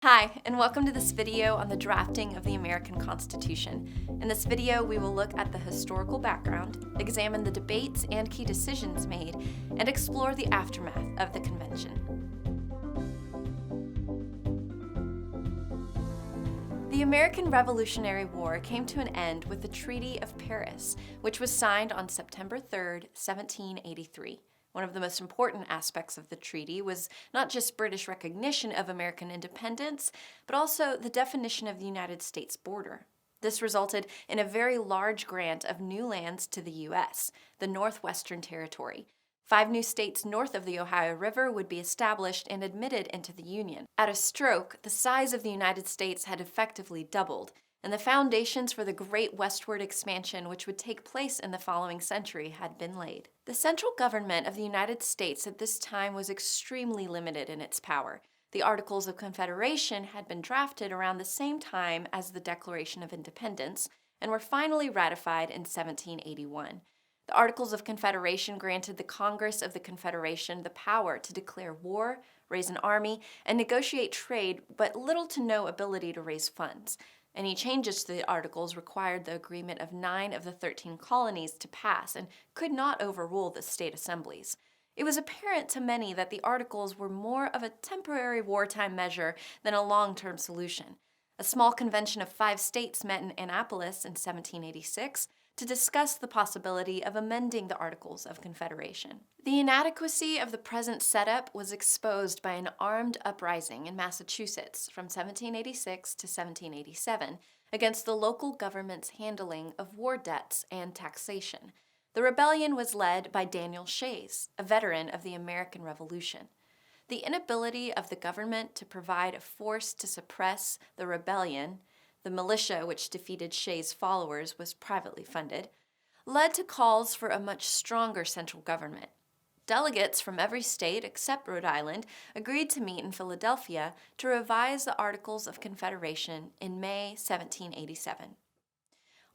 Hi, and welcome to this video on the drafting of the American Constitution. In this video, we will look at the historical background, examine the debates and key decisions made, and explore the aftermath of the convention. The American Revolutionary War came to an end with the Treaty of Paris, which was signed on September 3, 1783. One of the most important aspects of the treaty was not just British recognition of American independence, but also the definition of the United States border. This resulted in a very large grant of new lands to the U.S., the Northwestern Territory. 5 new states north of the Ohio River would be established and admitted into the Union. At a stroke, the size of the United States had effectively doubled, and the foundations for the great westward expansion which would take place in the following century had been laid. The central government of the United States at this time was extremely limited in its power. The Articles of Confederation had been drafted around the same time as the Declaration of Independence and were finally ratified in 1781. The Articles of Confederation granted the Congress of the Confederation the power to declare war, raise an army, and negotiate trade, but little to no ability to raise funds. Any changes to the Articles required the agreement of 9 of the 13 colonies to pass and could not overrule the state assemblies. It was apparent to many that the Articles were more of a temporary wartime measure than a long-term solution. A small convention of 5 states met in Annapolis in 1786 to discuss the possibility of amending the Articles of Confederation. The inadequacy of the present setup was exposed by an armed uprising in Massachusetts from 1786 to 1787 against the local government's handling of war debts and taxation. The rebellion was led by Daniel Shays, a veteran of the American Revolution. The inability of the government to provide a force to suppress the rebellion, the militia which defeated Shays' followers was privately funded, led to calls for a much stronger central government. Delegates from every state except Rhode Island agreed to meet in Philadelphia to revise the Articles of Confederation in May 1787.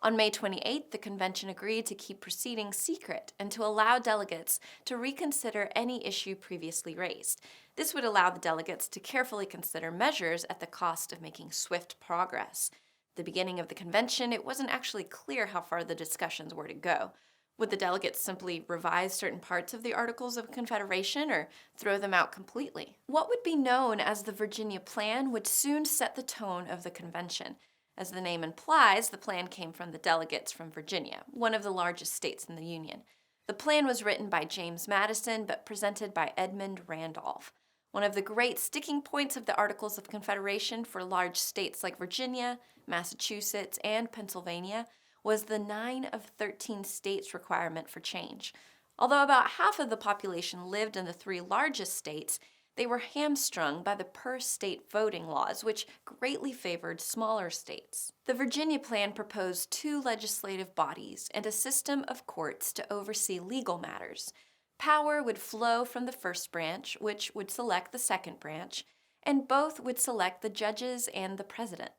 On May 28, the convention agreed to keep proceedings secret and to allow delegates to reconsider any issue previously raised. This would allow the delegates to carefully consider measures at the cost of making swift progress. At the beginning of the convention, it wasn't actually clear how far the discussions were to go. Would the delegates simply revise certain parts of the Articles of Confederation or throw them out completely? What would be known as the Virginia Plan would soon set the tone of the convention. As the name implies, the plan came from the delegates from Virginia, one of the largest states in the Union. The plan was written by James Madison but presented by Edmund Randolph. One of the great sticking points of the Articles of Confederation for large states like Virginia, Massachusetts, and Pennsylvania was the 9 of 13 states requirement for change. Although about half of the population lived in the 3 largest states, they were hamstrung by the per-state voting laws, which greatly favored smaller states. The Virginia Plan proposed 2 legislative bodies and a system of courts to oversee legal matters. Power would flow from the first branch, which would select the second branch, and both would select the judges and the president.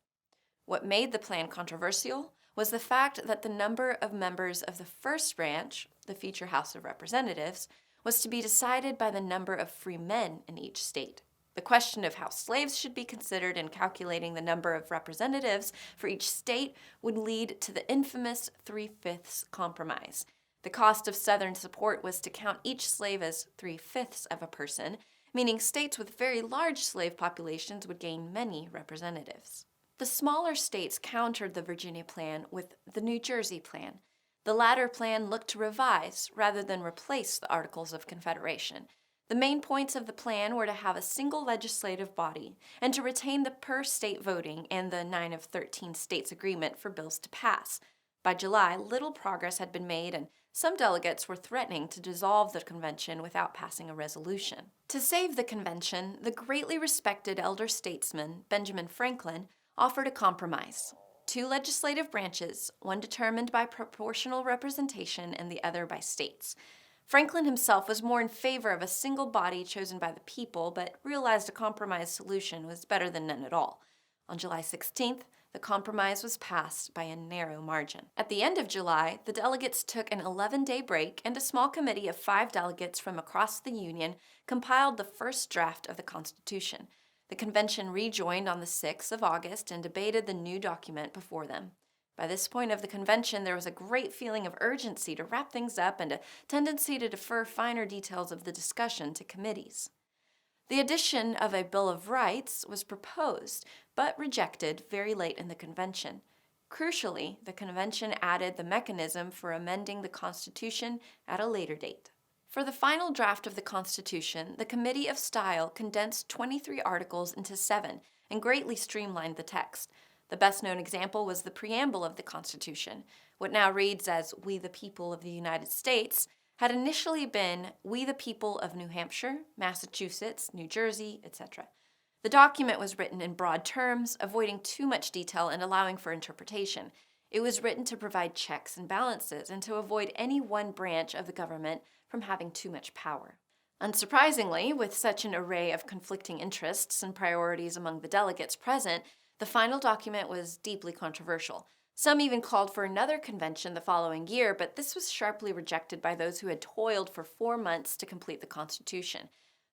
What made the plan controversial was the fact that the number of members of the first branch, the future House of Representatives, was to be decided by the number of free men in each state. The question of how slaves should be considered in calculating the number of representatives for each state would lead to the infamous 3/5 compromise. The cost of Southern support was to count each slave as 3/5 of a person, meaning states with very large slave populations would gain many representatives. The smaller states countered the Virginia Plan with the New Jersey Plan. The latter plan looked to revise rather than replace the Articles of Confederation. The main points of the plan were to have a single legislative body and to retain the per-state voting and the 9 of 13 states agreement for bills to pass. By July, little progress had been made, and some delegates were threatening to dissolve the convention without passing a resolution. To save the convention, the greatly respected elder statesman, Benjamin Franklin, offered a compromise. 2 legislative branches, one determined by proportional representation and the other by states. Franklin himself was more in favor of a single body chosen by the people, but realized a compromise solution was better than none at all. On July 16th, the compromise was passed by a narrow margin. At the end of July, the delegates took an 11-day break, and a small committee of 5 delegates from across the Union compiled the first draft of the Constitution. The convention rejoined on the 6th of August and debated the new document before them. By this point of the convention, there was a great feeling of urgency to wrap things up and a tendency to defer finer details of the discussion to committees. The addition of a Bill of Rights was proposed, but rejected very late in the convention. Crucially, the convention added the mechanism for amending the Constitution at a later date. For the final draft of the Constitution, the Committee of Style condensed 23 articles into 7 and greatly streamlined the text. The best-known example was the preamble of the Constitution. What now reads as "We the People of the United States" had initially been "We the People of New Hampshire, Massachusetts, New Jersey, etc." The document was written in broad terms, avoiding too much detail and allowing for interpretation. It was written to provide checks and balances and to avoid any one branch of the government from having too much power. Unsurprisingly, with such an array of conflicting interests and priorities among the delegates present, the final document was deeply controversial. Some even called for another convention the following year, but this was sharply rejected by those who had toiled for 4 months to complete the Constitution.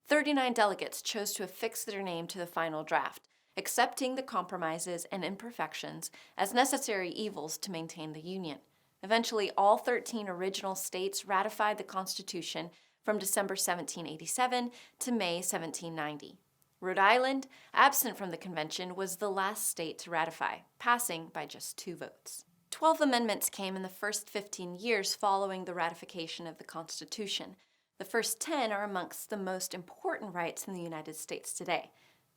39 delegates chose to affix their name to the final draft, accepting the compromises and imperfections as necessary evils to maintain the Union. Eventually, all 13 original states ratified the Constitution from December 1787 to May 1790. Rhode Island, absent from the convention, was the last state to ratify, passing by just 2 votes. 12 amendments came in the first 15 years following the ratification of the Constitution. The first 10 are amongst the most important rights in the United States today.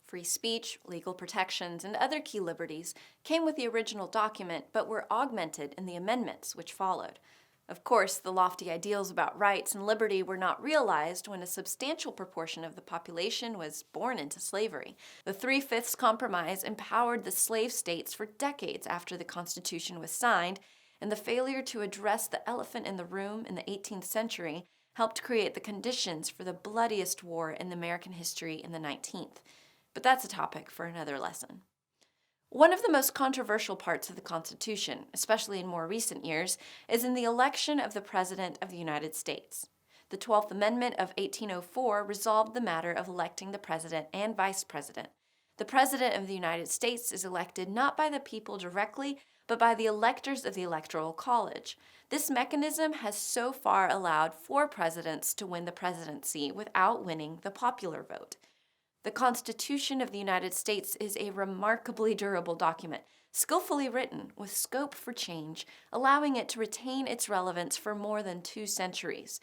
Free speech, legal protections, and other key liberties came with the original document but were augmented in the amendments which followed. Of course, the lofty ideals about rights and liberty were not realized when a substantial proportion of the population was born into slavery. The 3/5 Compromise empowered the slave states for decades after the Constitution was signed, and the failure to address the elephant in the room in the 18th century helped create the conditions for the bloodiest war in American history in the 19th. But that's a topic for another lesson. One of the most controversial parts of the Constitution, especially in more recent years, is in the election of the President of the United States. The 12th Amendment of 1804 resolved the matter of electing the President and Vice President. The President of the United States is elected not by the people directly, but by the electors of the Electoral College. This mechanism has so far allowed 4 presidents to win the presidency without winning the popular vote. The Constitution of the United States is a remarkably durable document, skillfully written with scope for change, allowing it to retain its relevance for more than 2 centuries.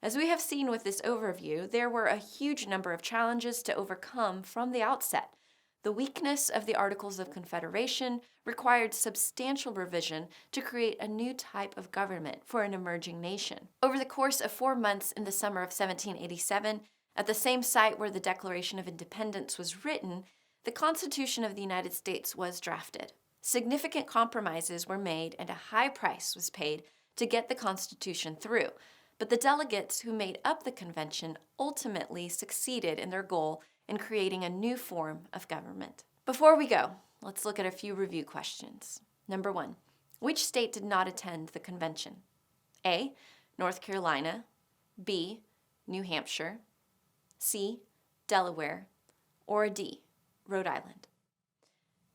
As we have seen with this overview, there were a huge number of challenges to overcome from the outset. The weakness of the Articles of Confederation required substantial revision to create a new type of government for an emerging nation. Over the course of 4 months in the summer of 1787, at the same site where the Declaration of Independence was written, the Constitution of the United States was drafted. Significant compromises were made and a high price was paid to get the Constitution through, but the delegates who made up the convention ultimately succeeded in their goal in creating a new form of government. Before we go, let's look at a few review questions. Number 1, which state did not attend the convention? A, North Carolina, B, New Hampshire, C, Delaware, or D, Rhode Island?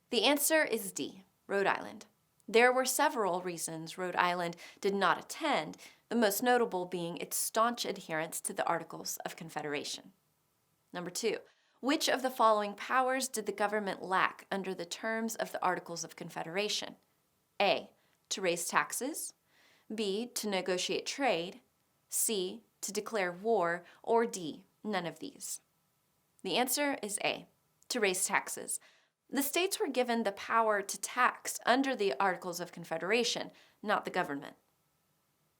The answer is D, Rhode Island. There were several reasons Rhode Island did not attend, the most notable being its staunch adherence to the Articles of Confederation. Number 2, which of the following powers did the government lack under the terms of the Articles of Confederation? A, to raise taxes, B, to negotiate trade, C, to declare war, or D, none of these. The answer is A, to raise taxes. The states were given the power to tax under the Articles of Confederation, not the government.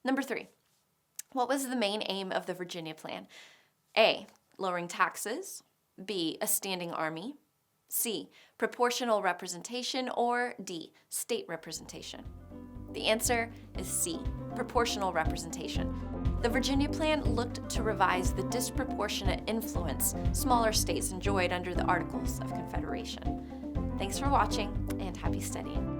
Number 3, what was the main aim of the Virginia Plan? A, lowering taxes, B, a standing army, C, proportional representation, or D, state representation? The answer is C, proportional representation. The Virginia Plan looked to revise the disproportionate influence smaller states enjoyed under the Articles of Confederation. Thanks for watching, and happy studying.